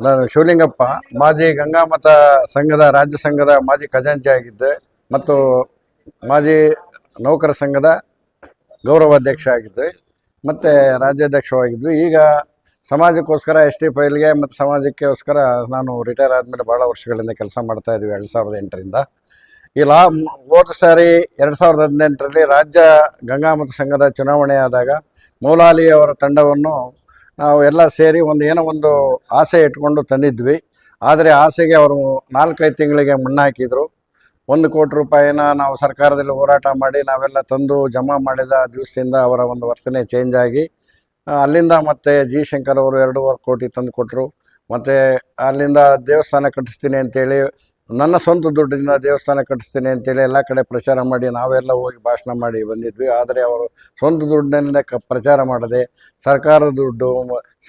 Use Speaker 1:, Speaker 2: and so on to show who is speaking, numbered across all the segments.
Speaker 1: ನಾನು ಶಿವಲಿಂಗಪ್ಪ, ಮಾಜಿ ಗಂಗಾಮತ ಸಂಘದ ರಾಜ್ಯ ಸಂಘದ ಮಾಜಿ ಖಜಾಂಚಿ ಆಗಿದ್ದೆ ಮತ್ತು ಮಾಜಿ ನೌಕರ ಸಂಘದ ಗೌರವಾಧ್ಯಕ್ಷ ಆಗಿದ್ದೆ ಮತ್ತು ರಾಜ್ಯಾಧ್ಯಕ್ಷವಾಗಿದ್ವಿ. ಈಗ ಸಮಾಜಕ್ಕೋಸ್ಕರ ST ಫೈಲ್ಗೆ ಮತ್ತು ಸಮಾಜಕ್ಕೋಸ್ಕರ ನಾನು ರಿಟೈರ್ ಆದಮೇಲೆ ಭಾಳ ವರ್ಷಗಳಿಂದ ಕೆಲಸ ಮಾಡ್ತಾ ಇದ್ವಿ 2008ರಿಂದ. ಈ ಹೋದ ಸಾರಿ 2018ರಲ್ಲಿ ರಾಜ್ಯ ಗಂಗಾಮತ ಸಂಘದ ಚುನಾವಣೆ ಆದಾಗ ಮೌಲಾಲಿ ಅವರ ತಂಡವನ್ನು ನಾವು ಎಲ್ಲ ಸೇರಿ ಏನೋ ಒಂದು ಆಸೆ ಇಟ್ಕೊಂಡು ತಂದಿದ್ವಿ. ಆದರೆ ಆಸೆಗೆ ಅವರು 4-5 ತಿಂಗಳಿಗೆ ಮಣ್ಣು ಹಾಕಿದರು. 1 ಕೋಟಿ ರೂಪಾಯಿನ ನಾವು ಸರ್ಕಾರದಲ್ಲಿ ಹೋರಾಟ ಮಾಡಿ ನಾವೆಲ್ಲ ತಂದು ಜಮಾ ಮಾಡಿದ ದಿವಸದಿಂದ ಅವರ ಒಂದು ವರ್ತನೆ ಚೇಂಜ್ ಆಗಿ ಅಲ್ಲಿಂದ ಮತ್ತೆ ಜಿ ಶಂಕರ್ ಅವರು 2.5 ಕೋಟಿ ತಂದು ಕೊಟ್ಟರು. ಮತ್ತು ಅಲ್ಲಿಂದ ದೇವಸ್ಥಾನ ಕಟ್ಟಿಸ್ತೀನಿ ಅಂತೇಳಿ, ನನ್ನ ಸ್ವಂತ ದುಡ್ಡಿಂದ ದೇವಸ್ಥಾನ ಕಟ್ಟಿಸ್ತೀನಿ ಅಂತೇಳಿ ಎಲ್ಲ ಕಡೆ ಪ್ರಚಾರ ಮಾಡಿ ನಾವೆಲ್ಲ ಹೋಗಿ ಭಾಷಣ ಮಾಡಿ ಬಂದಿದ್ವಿ. ಆದರೆ ಅವರು ಸ್ವಂತ ದುಡ್ಡಿನಿಂದ ಪ್ರಚಾರ ಮಾಡದೆ ಸರ್ಕಾರದ ದುಡ್ಡು,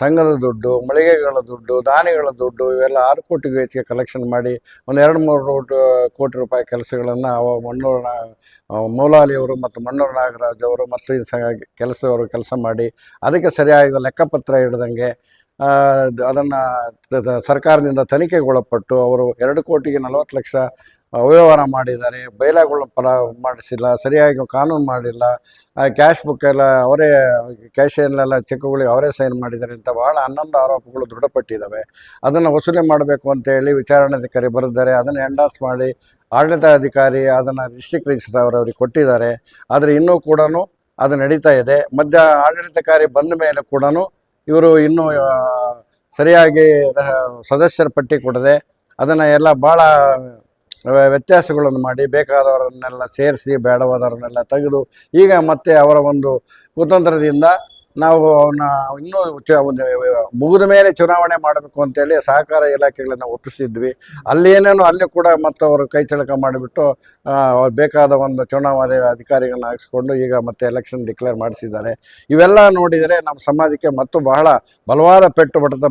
Speaker 1: ಸಂಘದ ದುಡ್ಡು, ಮಳಿಗೆಗಳ ದುಡ್ಡು, ದಾನಿಗಳ ದುಡ್ಡು ಇವೆಲ್ಲ 6 ಕೋಟಿಗೂ ಹೆಚ್ಚಿಗೆ ಕಲೆಕ್ಷನ್ ಮಾಡಿ ಒಂದು 2-3 ಕೋಟಿ ರೂಪಾಯಿ ಕೆಲಸಗಳನ್ನು ಮೌಲಾಲಿಯವರು ಮತ್ತು ಮಣ್ಣೂರು ನಾಗರಾಜ್ ಅವರು ಮತ್ತು ಕೆಲಸದವರು ಕೆಲಸ ಮಾಡಿ ಅದಕ್ಕೆ ಸರಿಯಾದ ಲೆಕ್ಕಪತ್ರ ಹಿಡ್ದಂಗೆ ಅದನ್ನು ಸರ್ಕಾರದಿಂದ ತನಿಖೆಗೊಳಪಟ್ಟು ಅವರು 2 ಕೋಟಿಗೆ 40 ಲಕ್ಷ ಅವ್ಯವಹಾರ ಮಾಡಿದ್ದಾರೆ. ಬೈಲಾಗಳು ಮಾಡಿಸಿಲ್ಲ, ಸರಿಯಾಗಿ ಕಾನೂನು ಮಾಡಿಲ್ಲ, ಕ್ಯಾಶ್ ಬುಕ್ ಎಲ್ಲ ಅವರೇ, ಕ್ಯಾಶಲ್ಲೆಲ್ಲ ಚೆಕ್ಗಳಿಗೆ ಅವರೇ ಸೈನ್ ಮಾಡಿದ್ದಾರೆ ಅಂತ ಭಾಳ 11 ಆರೋಪಗಳು ದೃಢಪಟ್ಟಿದ್ದಾವೆ. ಅದನ್ನು ವಸೂಲಿ ಮಾಡಬೇಕು ಅಂತೇಳಿ ವಿಚಾರಣಾಧಿಕಾರಿ ಬರೆದಿದ್ದಾರೆ. ಅದನ್ನು ಎಂಡಾರ್ಸ್ ಮಾಡಿ ಆಡಳಿತಾಧಿಕಾರಿ ಅದನ್ನು ಡಿಸ್ಟ್ರಿಕ್ಟ್ ರಿಜಿಸ್ಟ್ರಾರ್ ಅವರಿಗೆ ಕೊಟ್ಟಿದ್ದಾರೆ. ಆದರೆ ಇನ್ನೂ ಕೂಡ ಅದು ನಡೀತಾ ಇದೆ. ಆಡಳಿತಾಧಿಕಾರಿ ಬಂದ ಮೇಲೆ ಕೂಡ ಇವರು ಇನ್ನೂ ಸರಿಯಾಗಿ ಸದಸ್ಯರ ಪಟ್ಟಿ ಕೊಡದೆ ಅದನ್ನು ಎಲ್ಲ ಭಾಳ ವ್ಯತ್ಯಾಸಗಳನ್ನು ಮಾಡಿ ಬೇಕಾದವರನ್ನೆಲ್ಲ ಸೇರಿಸಿ ಬೇಡವಾದವ್ರನ್ನೆಲ್ಲ ತೆಗೆದು ಈಗ ಮತ್ತೆ ಅವರ ಒಂದು ಕುತಂತ್ರದಿಂದ ನಾವು ಅವನ್ನ ಇನ್ನೂ ಮುಗಿದ ಮೇಲೆ ಚುನಾವಣೆ ಮಾಡಬೇಕು ಅಂತೇಳಿ ಸಹಕಾರ ಇಲಾಖೆಗಳನ್ನು ಒಪ್ಪಿಸಿದ್ವಿ. ಅಲ್ಲೇನೇನೋ ಅಲ್ಲಿ ಕೂಡ ಮತ್ತು ಅವರು ಕೈ ಚಳಕ ಮಾಡಿಬಿಟ್ಟು ಬೇಕಾದ ಒಂದು ಚುನಾವಣೆ ಅಧಿಕಾರಿಗಳನ್ನ ಹಾಕಿಸ್ಕೊಂಡು ಈಗ ಮತ್ತೆ ಎಲೆಕ್ಷನ್ ಡಿಕ್ಲೇರ್ ಮಾಡಿಸಿದ್ದಾರೆ. ಇವೆಲ್ಲ ನೋಡಿದರೆ ನಮ್ಮ ಸಮಾಜಕ್ಕೆ ಮತ್ತು ಬಹಳ ಬಲವಾದ ಪೆಟ್ಟು ಬಡದ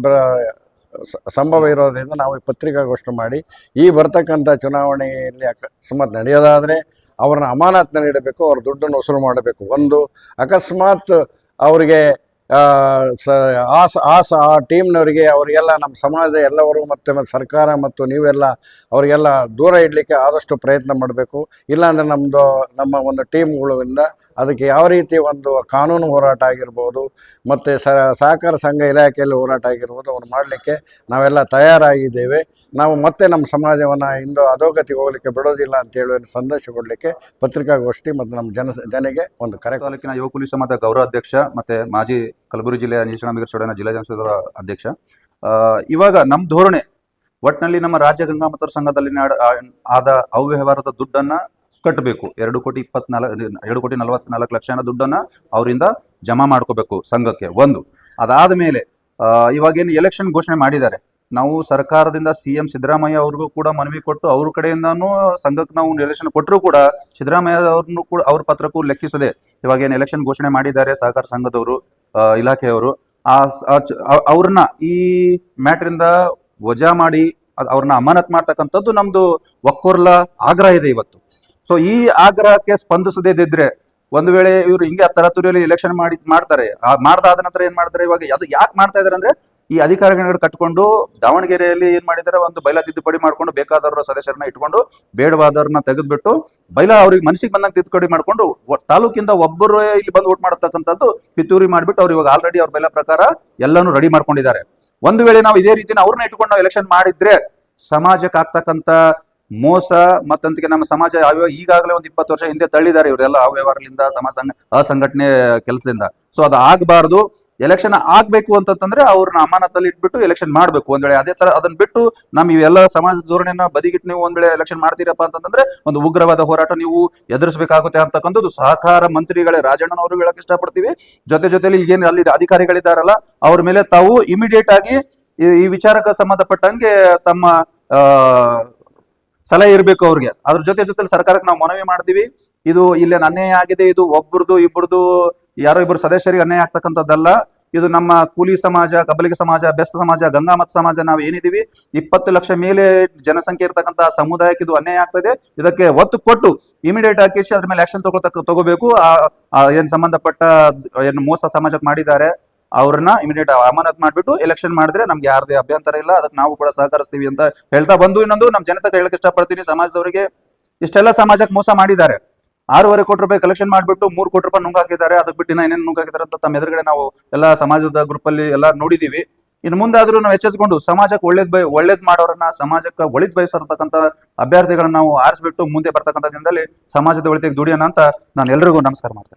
Speaker 1: ಸಂಭವ ಇರೋದರಿಂದ ನಾವು ಪತ್ರಿಕಾಗೋಷ್ಠಿ ಮಾಡಿ ಈ ಬರ್ತಕ್ಕಂಥ ಚುನಾವಣೆಯಲ್ಲಿ ಅಕಸ್ಮಾತ್ ನಡೆಯೋದಾದರೆ ಅವ್ರನ್ನ ಅಮಾನತ್ನಲ್ಲಿ ಇಡಬೇಕು, ಅವ್ರ ದುಡ್ಡನ್ನು ವಸೂಲು ಮಾಡಬೇಕು. ಒಂದು ಅಕಸ್ಮಾತ್ ಅವರಿಗೆ ಆ ಟೀಮ್ನವರಿಗೆ ಅವರಿಗೆಲ್ಲ ನಮ್ಮ ಸಮಾಜದ ಎಲ್ಲವರು ಮತ್ತು ಸರ್ಕಾರ ಮತ್ತು ನೀವೆಲ್ಲ ಅವರಿಗೆಲ್ಲ ದೂರ ಇಡಲಿಕ್ಕೆ ಆದಷ್ಟು ಪ್ರಯತ್ನ ಮಾಡಬೇಕು. ಇಲ್ಲಾಂದರೆ ನಮ್ಮ ಒಂದು ಟೀಮ್ಗಳಿಂದ ಅದಕ್ಕೆ ಯಾವ ರೀತಿ ಒಂದು ಕಾನೂನು ಹೋರಾಟ ಆಗಿರ್ಬೋದು ಮತ್ತು ಸಹಕಾರ ಸಂಘ ಇಲಾಖೆಯಲ್ಲಿ ಹೋರಾಟ ಆಗಿರ್ಬೋದು ಅವ್ರು ಮಾಡಲಿಕ್ಕೆ ನಾವೆಲ್ಲ ತಯಾರಾಗಿದ್ದೇವೆ. ನಾವು ಮತ್ತೆ ನಮ್ಮ ಸಮಾಜವನ್ನು ಇಂದು ಅಧೋಗತಿಗೆ ಹೋಗಲಿಕ್ಕೆ ಬಿಡೋದಿಲ್ಲ ಅಂತೇಳಿ ಸಂದೇಶ ಕೊಡಲಿಕ್ಕೆ ಪತ್ರಿಕಾಗೋಷ್ಠಿ ಮತ್ತು ನಮ್ಮ ಜನಗೆ ಒಂದು ಕರೆ.
Speaker 2: ತಾಲೂಕಿನ ಯುವ ಪೊಲೀಸ್ ಸಮಾಜದ ಗೌರವಾಧ್ಯಕ್ಷ ಮತ್ತು ಮಾಜಿ ಕಲಬುರಗಿ ಜಿಲ್ಲೆಯ ನೀಲಕಂಠ ಚೌಡಯ್ಯನ ಜಿಲ್ಲಾ ಸಂಸದರ ಅಧ್ಯಕ್ಷ. ಇವಾಗ ನಮ್ಮ ಧೋರಣೆ ಒಟ್ಟಿನಲ್ಲಿ ನಮ್ಮ ರಾಜ್ಯ ಗಂಗಾಮತ ಸಂಘದಲ್ಲಿ ಆದ ಅವ್ಯವಹಾರದ ದುಡ್ಡನ್ನ ಕಟ್ಟಬೇಕು. 2,44 ಲಕ್ಷ ದುಡ್ಡನ್ನ ಅವರಿಂದ ಜಮಾ ಮಾಡ್ಕೋಬೇಕು ಸಂಘಕ್ಕೆ. ಒಂದು ಅದಾದ ಮೇಲೆ ಇವಾಗೇನು ಎಲೆಕ್ಷನ್ ಘೋಷಣೆ ಮಾಡಿದ್ದಾರೆ, ನಾವು ಸರ್ಕಾರದಿಂದ CM ಸಿದ್ದರಾಮಯ್ಯ ಅವ್ರಿಗೂ ಕೂಡ ಮನವಿ ಕೊಟ್ಟು ಅವ್ರ ಕಡೆಯಿಂದಾನು ಸಂಘಕ್ಕೆ ನಾವು ಎಲೆಕ್ಷನ್ ಕೊಟ್ಟರು ಕೂಡ ಸಿದ್ದರಾಮಯ್ಯ ಅವ್ರನ್ನು ಕೂಡ ಅವ್ರ ಪತ್ರಕ್ಕೂ ಲೆಕ್ಕಿಸದೆ ಇವಾಗೇನು ಎಲೆಕ್ಷನ್ ಘೋಷಣೆ ಮಾಡಿದ್ದಾರೆ ಸಹಕಾರ ಸಂಘದವರು, ಇಲಾಖೆಯವರು, ಅವ್ರನ್ನ ಈ ಮ್ಯಾಟ್ರಿಂದ ವಜಾ ಮಾಡಿ ಅವ್ರನ್ನ ಅಮಾನತ್ ಮಾಡ್ತಕ್ಕಂಥದ್ದು ನಮ್ದು ಒಕ್ಕೊರ್ಲ ಆಗ್ರಹ ಇದೆ ಇವತ್ತು. ಸೊ ಈ ಆಗ್ರಹಕ್ಕೆ ಸ್ಪಂದಿಸದಿದ್ರೆ ಒಂದು ವೇಳೆ ಇವರು ಹಿಂಗೆ ತರತುರಿಯಲ್ಲಿ ಎಲೆಕ್ಷನ್ ಮಾಡ್ತಾರೆ, ಮಾಡ್ದಾದ ನಂತರ ಏನ್ ಮಾಡ್ತಾರೆ, ಇವಾಗ ಅದು ಯಾಕೆ ಮಾಡ್ತಾ ಇದಾರೆ ಅಂದ್ರೆ ಈ ಅಧಿಕಾರಿಗಳನ್ನ ಕಟ್ಕೊಂಡು ದಾವಣಗೆರೆಯಲ್ಲಿ ಏನ್ ಮಾಡಿದ್ದಾರೆ, ಒಂದು ಬೈಲಾ ತಿದ್ದುಪಡಿ ಮಾಡ್ಕೊಂಡು ಬೇಕಾದವರ ಸದಸ್ಯರನ್ನ ಇಟ್ಕೊಂಡು ಬೇಡವಾದವ್ರನ್ನ ತೆಗೆದ್ಬಿಟ್ಟು ಬೈಲಾ ಅವ್ರಿಗೆ ಮನಸ್ಸಿಗೆ ಬಂದಂಗೆ ತಿದ್ದುಪಡಿ ಮಾಡ್ಕೊಂಡು ತಾಲೂಕಿಂದ ಒಬ್ಬರು ಇಲ್ಲಿ ಬಂದು ಓಟ್ ಮಾಡತಕ್ಕಂಥದ್ದು ಪಿತೂರಿ ಮಾಡ್ಬಿಟ್ಟು ಅವ್ರು ಇವಾಗ ಆಲ್ರೆಡಿ ಅವ್ರ ಬೈಲಾ ಪ್ರಕಾರ ಎಲ್ಲಾನು ರೆಡಿ ಮಾಡ್ಕೊಂಡಿದ್ದಾರೆ. ಒಂದು ವೇಳೆ ನಾವು ಇದೇ ರೀತಿ ಅವ್ರನ್ನ ಇಟ್ಕೊಂಡು ನಾವು ಎಲೆಕ್ಷನ್ ಮಾಡಿದ್ರೆ ಸಮಾಜಕ್ಕೆ ಆಗ್ತಕ್ಕಂಥ ಮೋಸ ಮತ್ತಂತಿಗೆ ನಮ್ಮ ಸಮಾಜ ಈಗಾಗಲೇ ಒಂದು 20 ವರ್ಷ ಹಿಂದೆ ತಳ್ಳಿದ್ದಾರೆ ಇವರೆಲ್ಲ ಅವ್ಯವಹಾರದಿಂದ ಅಸಂಘಟನೆ ಕೆಲಸದಿಂದ. ಸೊ ಅದು ಆಗಬಾರ್ದು. ಎಲೆಕ್ಷನ್ ಆಗ್ಬೇಕು ಅಂತಂದ್ರೆ ಅವ್ರನ್ನ ಅಮಾನತಲ್ಲಿ ಇಟ್ಬಿಟ್ಟು ಎಲೆಕ್ಷನ್ ಮಾಡ್ಬೇಕು. ಒಂದ್ ವೇಳೆ ಅದೇ ತರ ಅದನ್ನ ಬಿಟ್ಟು ನಮ್ ಇವೆಲ್ಲ ಸಮಾಜದ ಧೋರಣೆನ ಬದಿಗಿಟ್ಟು ನೀವು ಒಂದ್ ವೇಳೆ ಎಲೆಕ್ಷನ್ ಮಾಡ್ತೀರಪ್ಪ ಅಂತಂದ್ರೆ ಒಂದು ಉಗ್ರವಾದ ಹೋರಾಟ ನೀವು ಎದುರಿಸಬೇಕಾಗುತ್ತೆ ಅಂತಕ್ಕಂಥದ್ದು ಸಹಕಾರ ಮಂತ್ರಿಗಳೇ ರಾಜಣ್ಣನವರು ಹೇಳಕ್ ಇಷ್ಟಪಡ್ತೀವಿ. ಜೊತೆಲಿ ಈಗೇನು ಅಲ್ಲಿ ಅಧಿಕಾರಿಗಳಿದಾರಲ್ಲ ಅವ್ರ ಮೇಲೆ ತಾವು ಇಮಿಡಿಯೇಟ್ ಆಗಿ ಈ ವಿಚಾರಕ್ಕೆ ಸಂಬಂಧಪಟ್ಟಂಗೆ ತಮ್ಮ ಸಲಹೆ ಇರಬೇಕು ಅವ್ರಿಗೆ. ಅದ್ರ ಜೊತೆ ಸರ್ಕಾರಕ್ಕೆ ನಾವು ಮನವಿ ಮಾಡ್ತೀವಿ, ಇದು ಇಲ್ಲೇನು ಅನ್ಯಾಯ ಆಗಿದೆ, ಇದು ಒಬ್ಬರದು ಇಬ್ಬರದು ಯಾರೋ ಇಬ್ಬರು ಸದಸ್ಯರಿಗೆ ಅನ್ಯಾಯ ಆಗ್ತಕ್ಕಂಥದ್ದಲ್ಲ. ಇದು ನಮ್ಮ ಕೂಲಿ ಸಮಾಜ, ಕಬಲಿಗ ಸಮಾಜ, ಬೆಸ್ತ ಸಮಾಜ, ಗಂಗಾಮತ ಸಮಾಜ ನಾವು ಏನಿದೀವಿ 20 ಲಕ್ಷ ಮೇಲೆ ಜನಸಂಖ್ಯೆ ಇರ್ತಕ್ಕಂಥ ಸಮುದಾಯಕ್ಕೆ ಇದು ಅನ್ಯಾಯ ಆಗ್ತದೆ. ಇದಕ್ಕೆ ಒತ್ತು ಕೊಟ್ಟು ಇಮಿಡಿಯೇಟ್ ಆಗಿ ಅದ್ರ ಮೇಲೆ ಆಕ್ಷನ್ ತಗೋಬೇಕು. ಏನ್ ಸಂಬಂಧಪಟ್ಟ ಏನು ಮೋಸ ಸಮಾಜಕ್ಕೆ ಮಾಡಿದ್ದಾರೆ ಅವ್ರನ್ನ ಇಮಿಡಿಯೇಟ್ ಅಮಾನತ್ ಮಾಡಿಬಿಟ್ಟು ಎಲೆಕ್ಷನ್ ಮಾಡಿದ್ರೆ ನಮ್ಗೆ ಯಾರದೇ ಅಭ್ಯಂತರ ಇಲ್ಲ, ಅದಕ್ಕೆ ನಾವು ಕೂಡ ಸಹಕರಿಸ್ತೀವಿ ಅಂತ ಹೇಳ್ತಾ ಬಂದು, ಇನ್ನೊಂದು ನಮ್ಮ ಜನತೆ ಹೇಳಕ್ ಇಷ್ಟಪಡ್ತೀನಿ, ಸಮಾಜದವರಿಗೆ ಇಷ್ಟೆಲ್ಲ ಸಮಾಜಕ್ಕೆ ಮೋಸ ಮಾಡಿದ್ದಾರೆ. 6.5 ಕೋಟಿ ರೂಪಾಯಿ ಕಲೆಕ್ಷನ್ ಮಾಡಿಬಿಟ್ಟು 3 ಕೋಟಿ ರೂಪಾಯಿ ನುಂಗಾಕಿದ್ದಾರೆ. ಅದಕ್ಕೆ ಬಿಟ್ಟು ಏನೇನು ನುಂಗಾಕಿದ್ದಾರೆ ಅಂತ ತಮ್ಮ ಎದುರುಗಡೆ ನಾವು ಎಲ್ಲ ಸಮಾಜದ ಗ್ರೂಪ್ ಅಲ್ಲಿ ಎಲ್ಲ ನೋಡಿದೀವಿ. ಇನ್ನು ಮುಂದಾದ್ರೂ ನಾವು ಎಚ್ಚೆತ್ಕೊಂಡು ಸಮಾಜಕ್ಕೆ ಒಳ್ಳೇದ್ ಮಾಡೋರನ್ನ, ಸಮಾಜಕ್ಕೆ ಒಳಿತ್ ಬಯಸಿರ್ತಕ್ಕಂಥ ಅಭ್ಯರ್ಥಿಗಳನ್ನ ನಾವು ಆರಿಸ್ಬಿಟ್ಟು ಮುಂದೆ ಬರ್ತಕ್ಕಂಥ ದಿನದಲ್ಲಿ ಸಮಾಜದ ಒಳಿತಿಗೆ ದುಡಿಯೋಣ ಅಂತ ನಾನು ಎಲ್ರಿಗೂ ನಮಸ್ಕಾರ ಮಾಡ್ತೇನೆ.